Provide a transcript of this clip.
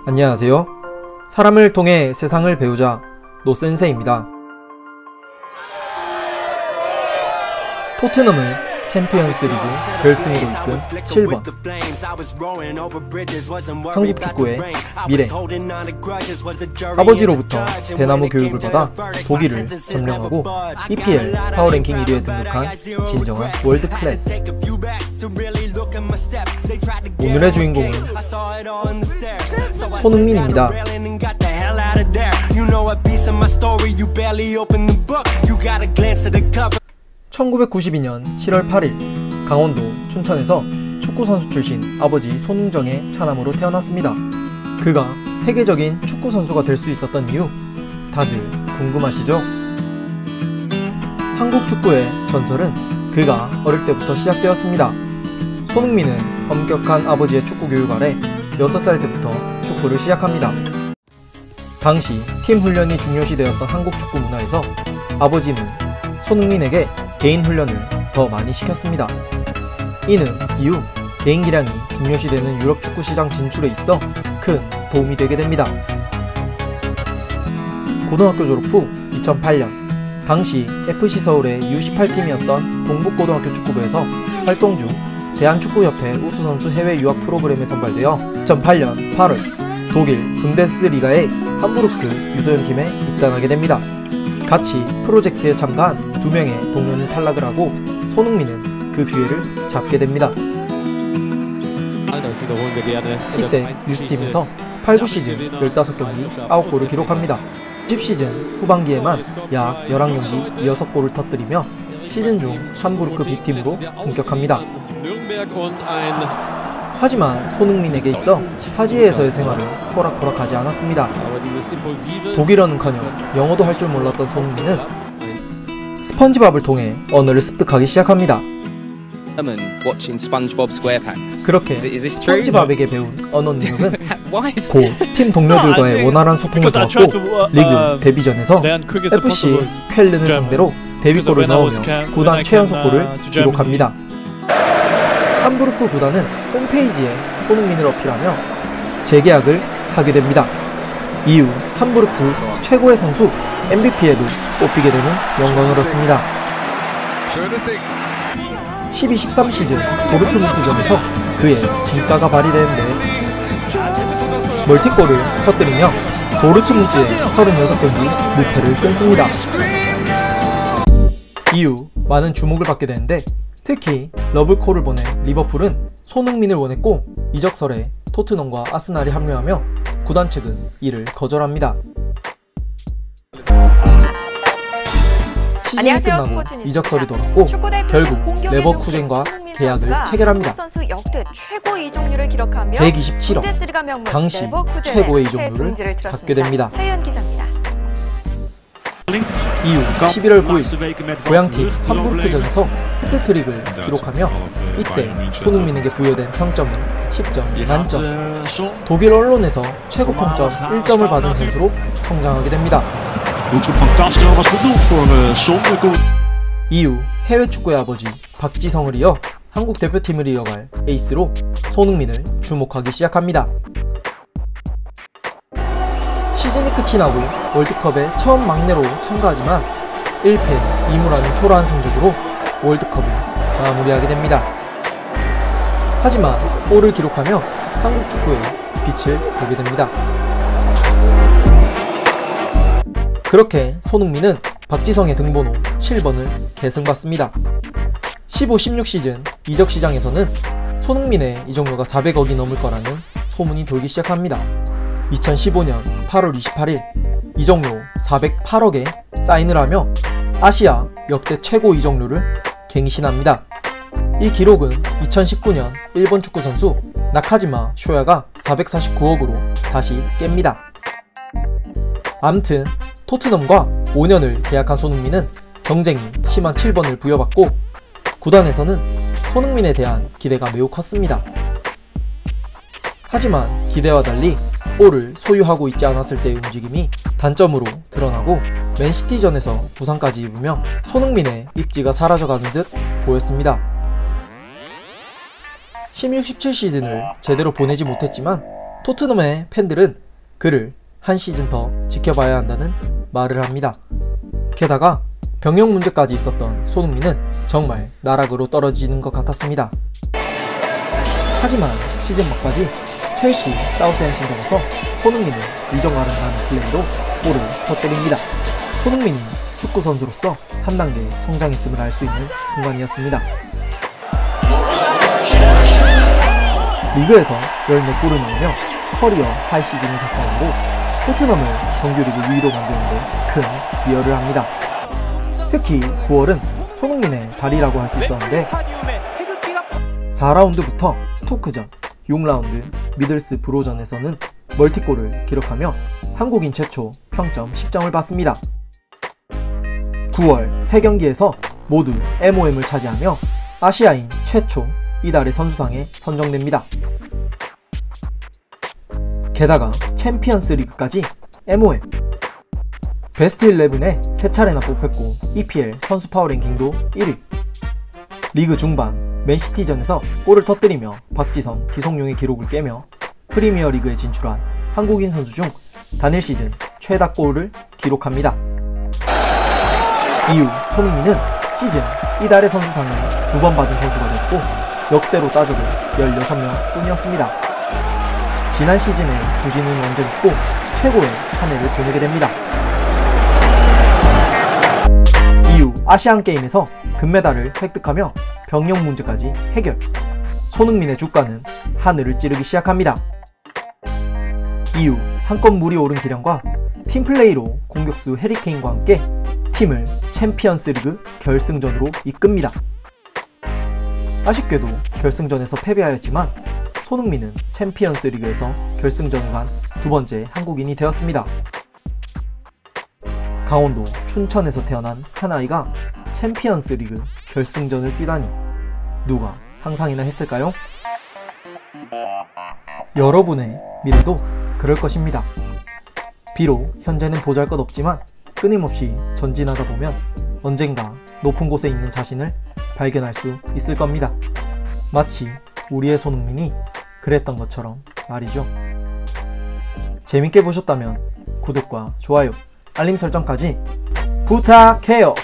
안녕하세요. 사람을 통해 세상을 배우자 노센세입니다. 토트넘을 챔피언스리그 결승으로 이끈 7번, 한국 축구의 미래. 아버지로부터 대나무 교육을 받아 독일을 점령하고 EPL 파워랭킹 1위에 등극한 진정한 월드클래스. 오늘의 주인공은 손흥민입니다. 1992년 7월 8일 강원도 춘천에서 축구선수 출신 아버지 손흥정의 차남으로 태어났습니다. 그가 세계적인 축구선수가 될 수 있었던 이유 다들 궁금하시죠? 한국 축구의 전설은 그가 어릴 때부터 시작되었습니다. 손흥민은 엄격한 아버지의 축구 교육 아래 6살 때부터 축구를 시작합니다. 당시 팀 훈련이 중요시되었던 한국 축구 문화에서 아버지는 손흥민에게 개인 훈련을 더 많이 시켰습니다. 이는 이후 개인 기량이 중요시되는 유럽 축구 시장 진출에 있어 큰 도움이 되게 됩니다. 고등학교 졸업 후 2008년 당시 FC 서울의 U18팀이었던 동북고등학교 축구부에서 활동 중 대한축구협회 우수선수 해외 유학 프로그램에 선발되어 2008년 8월 독일 분데스리가의 함부르크 유소년팀에 입단하게 됩니다. 같이 프로젝트에 참가한 2명의 동료는 탈락을 하고 손흥민은 그 기회를 잡게 됩니다. 이때 유스팀에서 8, 9시즌 15경기 9골을 기록합니다. 10시즌 후반기에만 약 11경기 6골을 터뜨리며 시즌 중 함부르크 B팀으로 승격합니다. 하지만 손흥민에게 있어 타지에서의 생활은 호락호락하지 않았습니다. 독일어는커녕 영어도 할 줄 몰랐던 손흥민은 스펀지밥을 통해 언어를 습득하기 시작합니다. 그렇게 스펀지밥에게 배운 언어 능력은 곧 팀 동료들과의 원활한 소통을 도왔고 리그 데뷔전에서 FC 쾰른을 상대로 데뷔골을 넣으며 구단 최연속골을 기록합니다. 함부르크 구단은 홈페이지에 손흥민을 어필하며 재계약을 하게 됩니다. 이후 함부르크 최고의 선수 MVP에도 뽑히게 되는 영광을 얻습니다. 12-13 시즌 도르트문트전에서 그의 진가가 발휘되는데 멀티골을 터뜨리며 도르트문트의 36경기 무패를 끊습니다. 이후 많은 주목을 받게 되는데 특히 러블콜을 보낸 리버풀은 손흥민을 원했고 이적설에 토트넘과 아스날이 합류하며 구단 측은 이를 거절합니다. 시즌이 끝나고 이적설이 돌았고 결국 레버쿠젠과 계약을 체결합니다. 127억, 당시 최고의 이적료를 받게 됩니다. 이후 11월 9일 고향팀 함부르크전에서 해트트릭을 기록하며 이때 손흥민에게 부여된 평점은 10점 만점. 독일 언론에서 최고 평점 1점을 받은 선수로 성장하게 됩니다. 이후 해외 축구의 아버지 박지성을 이어 한국 대표팀을 이어갈 에이스로 손흥민을 주목하기 시작합니다. 시즌이 끝이 나고 월드컵에 처음 막내로 참가하지만 1패 2무라는 초라한 성적으로 월드컵을 마무리하게 됩니다. 하지만 골을 기록하며 한국 축구의 빛을 보게 됩니다. 그렇게 손흥민은 박지성의 등번호 7번을 계승받습니다. 15-16 시즌 이적 시장에서는 손흥민의 이적료가 400억이 넘을 거라는 소문이 돌기 시작합니다. 2015년 8월 28일 이적료 408억에 사인을 하며 아시아 역대 최고 이적료를 갱신합니다. 이 기록은 2019년 일본 축구 선수 나카지마 쇼야가 449억으로 다시 깹니다. 암튼 토트넘과 5년을 계약한 손흥민은 경쟁이 심한 7번을 부여받고 구단에서는 손흥민에 대한 기대가 매우 컸습니다. 하지만 기대와 달리 볼을 소유하고 있지 않았을 때의 움직임이 단점으로 드러나고 맨시티전에서 부상까지 입으며 손흥민의 입지가 사라져가는 듯 보였습니다. 16-17 시즌을 제대로 보내지 못했지만 토트넘의 팬들은 그를 한 시즌 더 지켜봐야 한다는 말을 합니다. 게다가 병역 문제까지 있었던 손흥민은 정말 나락으로 떨어지는 것 같았습니다. 하지만 시즌 막바지 첼시 사우스햄튼전에서 손흥민을 이정하는다는 플레이로 골을 터뜨립니다. 손흥민이 축구 선수로서 한 단계 성장했음을 알 수 있는 순간이었습니다. 리그에서 14골을 넣으며 커리어 하이 시즌을 작성하고 토트넘을 정규리그 2위로 만드는데 큰 기여를 합니다. 특히 9월은 손흥민의 달이라고 할 수 있었는데 4라운드부터 스토크전, 6라운드 미들스브로전에서는 멀티골을 기록하며 한국인 최초 평점 10점을 받습니다. 9월 3경기에서 모두 MOM을 차지하며 아시아인 최초 이달의 선수상에 선정됩니다. 게다가 챔피언스 리그까지 MOM, 베스트 11에 3차례나 뽑혔고 EPL 선수 파워 랭킹도 1위, 리그 중반 맨시티전에서 골을 터뜨리며 박지성, 기성용의 기록을 깨며 프리미어 리그에 진출한 한국인 선수 중 단일 시즌 최다 골을 기록합니다. 이후 손흥민은 시즌 이달의 선수상을 2번 받은 선수가 됐고 역대로 따져도 16명 뿐이었습니다. 지난 시즌에 부진은 완전했고 최고의 한 해를 보내게 됩니다. 이후 아시안게임에서 금메달을 획득하며 병역 문제까지 해결, 손흥민의 주가는 하늘을 찌르기 시작합니다. 이후 한껏 물이 오른 기량과 팀플레이로 공격수 해리케인과 함께 팀을 챔피언스 리그 결승전으로 이끕니다. 아쉽게도 결승전에서 패배하였지만 손흥민은 챔피언스 리그에서 결승전을 간 2번째 한국인이 되었습니다. 강원도 춘천에서 태어난 한 아이가 챔피언스 리그 결승전을 뛰다니 누가 상상이나 했을까요? 여러분의 미래도 그럴 것입니다. 비록 현재는 보잘것없지만 끊임없이 전진하다 보면 언젠가 높은 곳에 있는 자신을 발견할 수 있을 겁니다. 마치 우리의 손흥민이 그랬던 것처럼 말이죠. 재밌게 보셨다면 구독과 좋아요, 알림 설정까지 부탁해요.